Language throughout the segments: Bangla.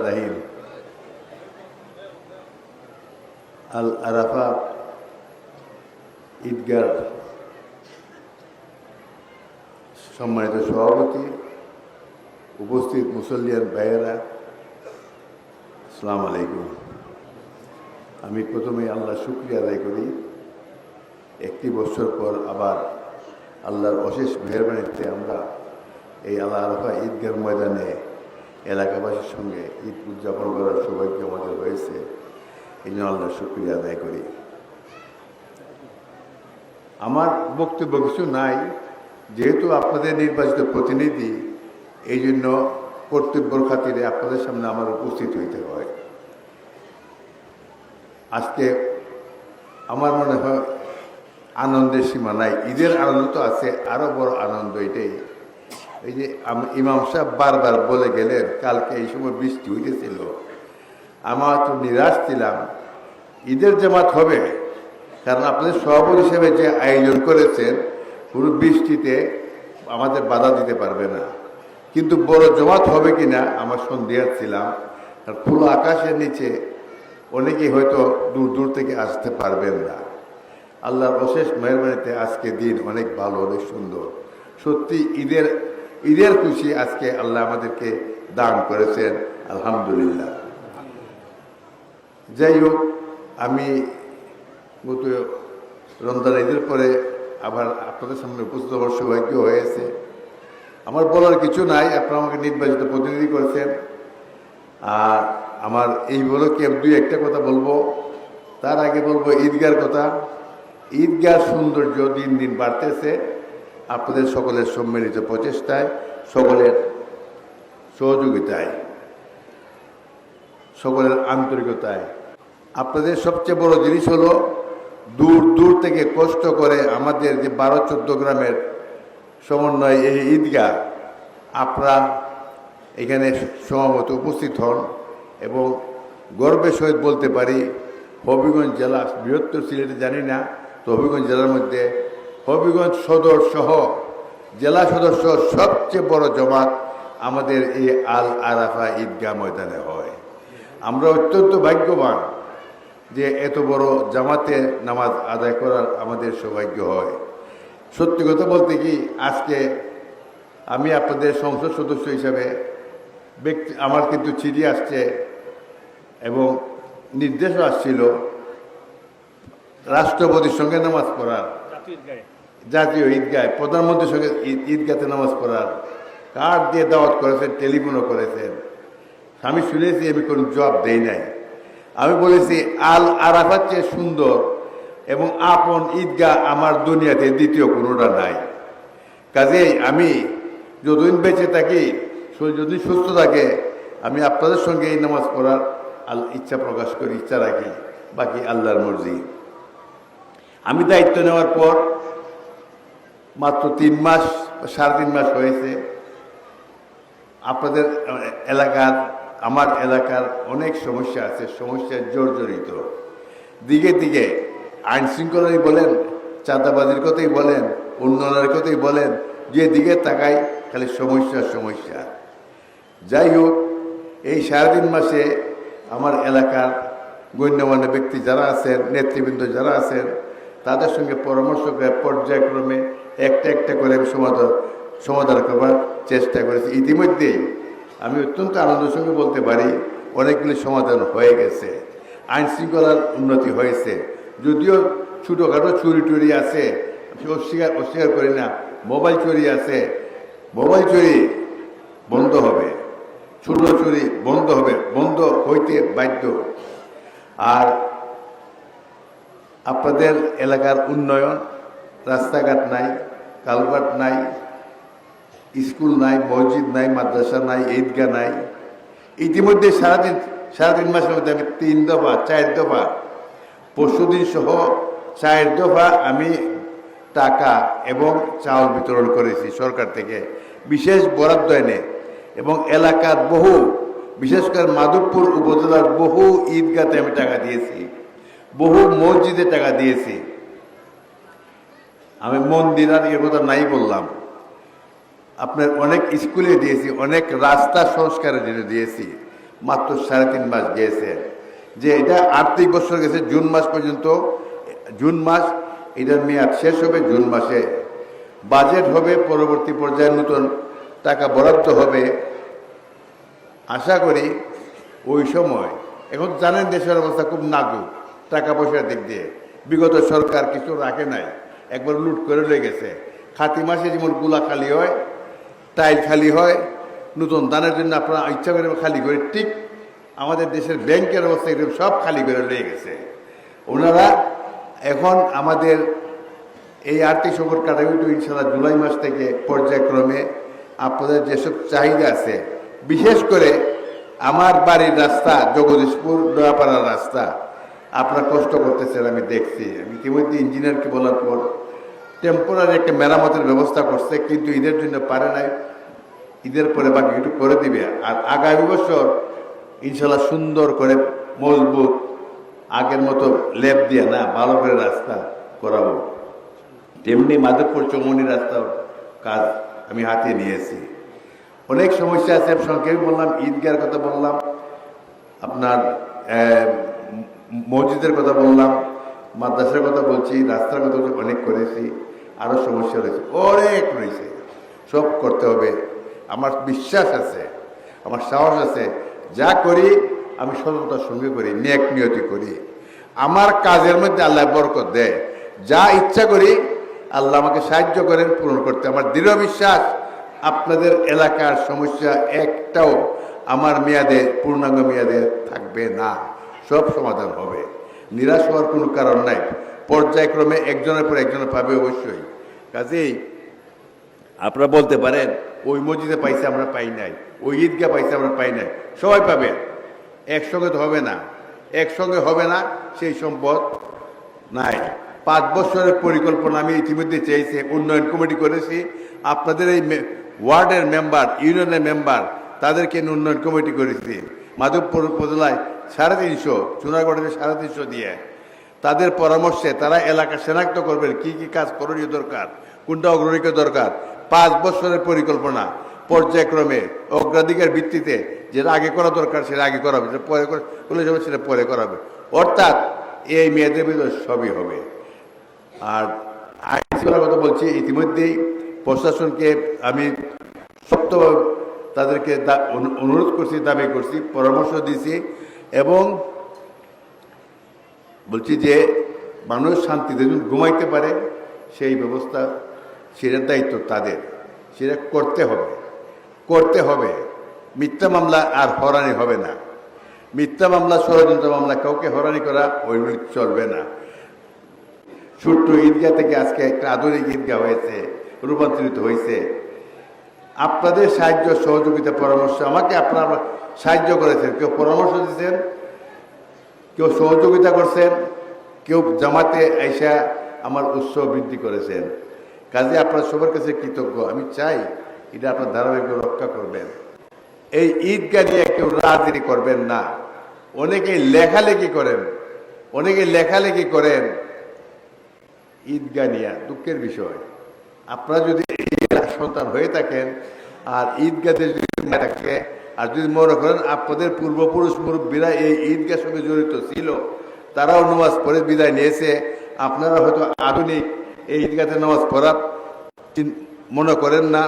রাহিম আল আরাফা ঈদগাহ সম্মানিত সভাপতি, উপস্থিত মুসল্লিয়ান ভাইয়েরা, আসসালামু আলাইকুম। আমি প্রথমে আল্লাহর শুকরিয়া আদায় করি, একটি বছর পর আবার আল্লাহর অশেষ মেহরবানিতে আমরা এই আল আরাফা ঈদগাহ ময়দানে এলাকাবাসীর সঙ্গে ঈদ উদযাপন করার সৌভাগ্য আমাদের হয়েছে। এই জন্য আল্লাহর শুকরিয়া আদায় করি। আমার বক্তব্য কিছু নাই, যেহেতু আপনাদের নির্বাচিত প্রতিনিধি, এই জন্য কর্তব্যের খাতিরে আপনাদের সামনে আমার উপস্থিত হইতে হয়। আজকে আমার মনে হয় আনন্দের সীমা নাই। ঈদের আনন্দ তো আছে, আরও বড় আনন্দ এটাই, এই যে ইমাম সাহেব বারবার বলে গেলেন কালকে এই সময় বৃষ্টি হইতেছিল। আমার তো নিরাশ ছিলাম, ঈদের জামাত হবে, কারণ আপনাদের সভাপতি হিসেবে যে আয়োজন করেছেন পুরো বৃষ্টিতে আমাদের বাধা দিতে পারবে না, কিন্তু বড় জামাত হবে কিনা আমার সন্দেহ ছিলাম। কারণ খোলা আকাশের নিচে অনেকেই হয়তো দূর দূর থেকে আসতে পারবেন না। আল্লাহর অশেষ মেহরবানিতে আজকে দিন অনেক ভালো, অনেক সুন্দর। সত্যি ঈদের খুশি আজকে আল্লাহ আমাদেরকে দান করেছেন, আলহামদুলিল্লাহ। যাই হোক, আমি গত রমজান ঈদের পরে আবার আপনাদের সামনে উপস্থিত হওয়ার সৌভাগ্য হয়েছে। আমার বলার কিছু নাই, আপনারা আমাকে নির্বাচিত প্রতিনিধি করেছেন। আর আমার এই বলো কি দুই একটা কথা বলবো, তার আগে বলবো ঈদগার কথা। ঈদগাহ সৌন্দর্য দিন দিন বাড়তেছে আপনাদের সকলের সম্মিলিত প্রচেষ্টায়, সকলের সহযোগিতায়, সকলের আন্তরিকতায়। আপনাদের সবচেয়ে বড় জিনিস হলো দূর দূর থেকে কষ্ট করে আমাদের যে 12-14 গ্রামের সমন্বয় এই ঈদগাহ, আপনারা এখানে সমাবেত উপস্থিত হন এবং গর্বের সহিত বলতে পারি হবিগঞ্জ জেলা, বৃহত্তর সিলেটে জানি না, তো হবিগঞ্জ জেলার মধ্যে হবিগঞ্জ সদর সহ জেলা সদস্য সবচেয়ে বড় জমাত আমাদের এই আল আরাফা ঈদগাহ ময়দানে হয়। আমরা অত্যন্ত ভাগ্যবান যে এত বড় জামাতে নামাজ আদায় করার আমাদের সৌভাগ্য হয়। সত্যি কথা বলতে কি, আজকে আমি আপনাদের সংসদ সদস্য হিসাবে আমার কিন্তু চিঠি আসছে এবং নির্দেশও আসছিল রাষ্ট্রপতির সঙ্গে নামাজ পড়ার, জাতীয় ঈদগাহ, প্রধানমন্ত্রীর সঙ্গে ঈদগাতে নামাজ পড়ার কার্ড দিয়ে দাওয়াত করেছেন, টেলিফোনও করেছেন। আমি শুনেছি, আমি কোনো জবাব দেই নাই। আমি বলেছি আল আরাফার চেয়ে সুন্দর এবং আপন ঈদগাহ আমার দুনিয়াতে দ্বিতীয় কোনোটা নাই। কাজেই আমি যতদিন বেঁচে থাকি, যতদিন সুস্থ থাকে, আমি আপনাদের সঙ্গে এই নামাজ পড়ার ইচ্ছা প্রকাশ করি, ইচ্ছা রাখি। বাকি আল্লাহর মর্জি। আমি দায়িত্ব নেওয়ার পর মাত্র 3 মাস, 3.5 মাস হয়েছে। আপনাদের এলাকার, আমার এলাকার অনেক সমস্যা আছে, সমস্যায় জর্জরিত। দিকে দিকে আইন শৃঙ্খলাই বলেন, চাঁদাবাজির কথাই বলেন, উন্নয়নের কথাই বলেন, যে দিকে তাকাই খালি সমস্যা। যাই হোক, এই 3.5 মাসে আমার এলাকার গণ্যমান্য ব্যক্তি যারা আছেন, নেতৃবৃন্দ যারা আছেন, তাদের সঙ্গে পরামর্শ করে পর্যায়ক্রমে একটা করে আমি সমাধান করবার চেষ্টা করেছি। ইতিমধ্যেই আমি অত্যন্ত আনন্দের সঙ্গে বলতে পারি অনেকগুলি সমাধান হয়ে গেছে, আইন শৃঙ্খলার উন্নতি হয়েছে। যদিও ছোটোখাটো চুরি টুরি আছে, অস্বীকার করি না। মোবাইল চুরি আছে, মোবাইল চুরি বন্ধ হবে, ছোট চুরি বন্ধ হবে, বন্ধ হইতে বাধ্য। আর আপনাদের এলাকার উন্নয়ন, রাস্তাঘাট নাই, কালভার্ট নাই, স্কুল নাই, মসজিদ নাই, মাদ্রাসা নাই, ঈদগাহ নাই। ইতিমধ্যে 3.5 মাসের মধ্যে আমি 3 দফা 4 দফা, পরশুদিন সহ 4 দফা আমি টাকা এবং চাউল বিতরণ করেছি সরকার থেকে, বিশেষ বরাদ্দ এনে। এবং এলাকার বহু, বিশেষ করে মাধবপুর উপজেলার বহু ঈদগাতে আমি টাকা দিয়েছি, বহু মসজিদে টাকা দিয়েছি। আমি মন্দির আর এর কথা নাই বললাম, আপনার অনেক স্কুলে দিয়েছি, অনেক রাস্তা সংস্কারের জন্য দিয়েছি, মাত্র 3.5 মাস গিয়েছে, যে এটা আর্থিক বছর গেছে জুন মাস পর্যন্ত। জুন মাস এটার মেয়াদ শেষ হবে জুন মাসে। বাজেট হবে, পরবর্তী পর্যায়ে নতুন টাকা বরাদ্দ হবে। আশা করি ওই সময়, এখন জানেন দেশের অবস্থা খুব নাজুক টাকা পয়সার দিক দিয়ে। বিগত সরকার কিছু রাখে নাই, একবার লুট করে রয়ে গেছে। খাতি মাসে যেমন গুলা খালি হয়, টাইল খালি হয়, নতুন দানের জন্য আপনারা ইচ্ছা করে খালি করে, ঠিক আমাদের দেশের ব্যাংকের অবস্থা এরকম সব খালি করে রয়ে গেছে। ওনারা এখন আমাদের এই আর্থিক সংকট কাটাবে তো ইনশাল্লাহ জুলাই মাস থেকে পর্যায়ক্রমে আপনাদের যেসব চাহিদা আছে, বিশেষ করে আমার বাড়ির রাস্তা জগদীশপুর দয়াপাড়ার রাস্তা আপনারা কষ্ট করতেছেন, আমি দেখছি। আমি ইতিমধ্যে ইঞ্জিনিয়ারকে বলার পর টেম্পোরারি একটা মেরামতের ব্যবস্থা করছে, কিন্তু ঈদের জন্য পারে নাই। ঈদের পরে বাকি একটু করে দিবে। আর আগামী বছর ইনশাল্লাহ সুন্দর করে মজবুত আগের মতো লেপ দিয়ে না, ভালো করে রাস্তা করাবো। তেমনি মাধবপুর চৌমনি রাস্তার কাজ আমি হাতে নিয়েছি। অনেক সমস্যা আছে, সংক্ষেপে বললাম। ঈদগার কথা বললাম, আপনার মসজিদের কথা বললাম, মাদ্রাসার কথা বলছি, রাস্তার কথা বলছি, অনেক করেছি। আরও সমস্যা রয়েছে, অনেক রয়েছে, সব করতে হবে। আমার বিশ্বাস আছে, আমার সাহস আছে, যা করি আমি সততার সঙ্গে করি, নেক নিয়তি করি। আমার কাজের মধ্যে আল্লাহ বরকত দেয়। যা ইচ্ছা করি আল্লাহ আমাকে সাহায্য করেন পূরণ করতে। আমার দৃঢ় বিশ্বাস আপনাদের এলাকার সমস্যা একটাও আমার মেয়াদে, পূর্ণাঙ্গ মেয়াদে থাকবে না, সব সমাধান হবে। নিরাশ হওয়ার কোনো কারণ নাই। পর্যায়ক্রমে একজনের পর একজনের পাবে অবশ্যই। কাজেই আপনারা বলতে পারেন ওই মসজিদে পাইছে আমরা পাই নাই, ওই ঈদগাহ পাইছে আমরা পাই নাই, সবাই পাবে। একসঙ্গে তো হবে না, একসঙ্গে হবে না, সেই সম্পদ নাই। 5 বছরের পরিকল্পনা আমি ইতিমধ্যে চেয়েছি, উন্নয়ন কমিটি করেছি। আপনাদের এই ওয়ার্ডের মেম্বার, ইউনিয়নের মেম্বার, তাদেরকে উন্নয়ন কমিটি করেছি। মাধবপুর উপজেলায় 350, চুনারগড়ে 350 দিয়ে তাদের পরামর্শে তারা এলাকা শনাক্ত করবেন কি কি কাজ করণীয় দরকার, কোনটা অগ্রাধিকার দরকার। 5 বছরের পরিকল্পনা পর্যায়ক্রমে অগ্রাধিকার ভিত্তিতে যেটা আগে করা দরকার সেটা আগে করাবে, যেটা পরে করলে যাবে সেটা পরে করাবে। অর্থাৎ এই মেয়েদের ভিতরে সবই হবে। আর আইন শৃঙ্খলার কথা বলছি, ইতিমধ্যেই প্রশাসনকে আমি শক্তভাবে তাদেরকে অনুরোধ করছি, দাবি করছি, পরামর্শ দিয়েছি এবং বলছি যে মানুষ শান্তিতে যেন ঘুমাইতে পারে সেই ব্যবস্থা, সেটার দায়িত্ব তাদের, সেটা করতে হবে, করতে হবে। মিথ্যা মামলা আর হয়রানি হবে না। মিথ্যা মামলা, ষড়যন্ত্র মামলা, কাউকে হয়রানি করা ওইগুলি চলবে না। ছোট্ট ঈদগাহ থেকে আজকে একটা আধুনিক ঈদগাহ হয়েছে, রূপান্তরিত হয়েছে। আপনাদের সাহায্য, সহযোগিতা, পরামর্শ, আমাকে আপনারা সাহায্য করেছেন, কেউ পরামর্শ দিয়েছেন, কেউ সহযোগিতা করছেন, কেউ জামাতে আইসা আমার উৎসাহ বৃদ্ধি করেছেন। কাজে আপনার সবার কাছে কৃতজ্ঞ। আমি চাই এটা আপনার ধারাবাহিক রক্ষা করবেন। এই ঈদগাহ নিয়ে কেউ রাজনীতি করবেন না। অনেকে লেখালেখি করেন, অনেকে লেখালেখি করেন ঈদগাহ নিয়ে, দুঃখের বিষয়। আপনারা যদি সন্তান হয়ে থাকেন আর ঈদগাতে যদি থাকে, আর যদি মনে করেন আপনাদের পূর্বপুরুষ মুরব্বীরা এই ঈদগার সঙ্গে জড়িত ছিল, তারাও নামাজ পড়ে বিদায় নিয়েছে, আপনারা হয়তো আধুনিক এই ঈদগাতে নামাজ পড়া মনে করেন না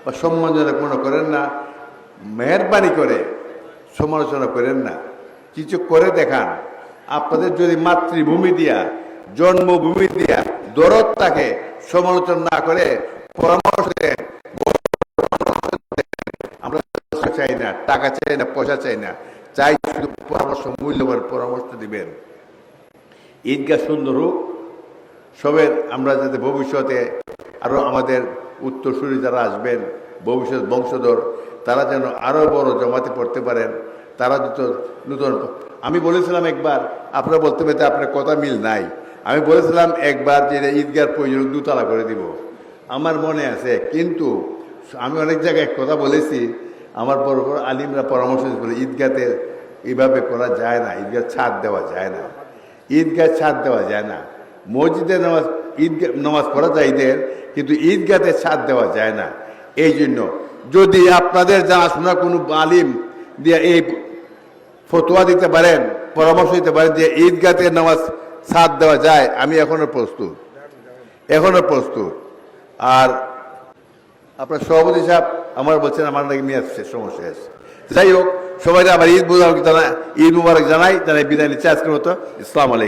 বা সম্মানজনক মনে করেন না, মেহরবানি করে সমালোচনা করেন না, কিছু করে দেখান। আপনাদের যদি মাতৃভূমি দিয়া, জন্মভূমি দিয়া দরদ থাকে, সমালোচনা না করে পরামর্শ দেন। আমরা চাই না, টাকা চাই না, পয়সা চাই না, চাই শুধু পরামর্শ, মূল্যবান পরামর্শ দিবেন। ঈদগাহ সুন্দর হোক, সবের আমরা যাতে ভবিষ্যতে আরো আমাদের উত্তরসূরি যারা আসবেন, ভবিষ্যৎ বংশধর, তারা যেন আরো বড় জমাতে পড়তে পারেন। তারা যত নতুন, আমি বলেছিলাম একবার, আপনারা বলতে পেতে আপনার কথা মিল নাই, আমি বলেছিলাম একবার যে ঈদগার প্রয়োজন 2 তলা করে দিব, আমার মনে আছে। কিন্তু আমি অনেক জায়গায় কথা বলেছি, আমার বড় বড় আলিমরা পরামর্শ দিয়েছিল ঈদগাতে এইভাবে করা যায় না, ঈদগাহ ছাদ দেওয়া যায় না, ঈদগাহ ছাদ দেওয়া যায় না। মসজিদে নামাজ, ঈদগাহ নামাজ পড়া যায় ঈদের, কিন্তু ঈদগাতে ছাদ দেওয়া যায় না। এই জন্য যদি আপনাদের জানাশোনা কোনো আলিম দিয়ে এই ফতোয়া দিতে পারেন, পরামর্শ দিতে পারেন যে ঈদগাহ থেকে নামাজ সাথ দেওয়া যায়, আমি এখনো প্রস্তুত। আর আপনার সভাপতি সাহেব আমার বলছেন আমার নাকি মেয়াদ শেষ, সমস্যা আছে। যাই হোক, সবাই আবার ঈদ মুবারক জানাই, জানাই বিদায় নিচ্ছে আজকের মতো। আসসালামু আলাইকুম।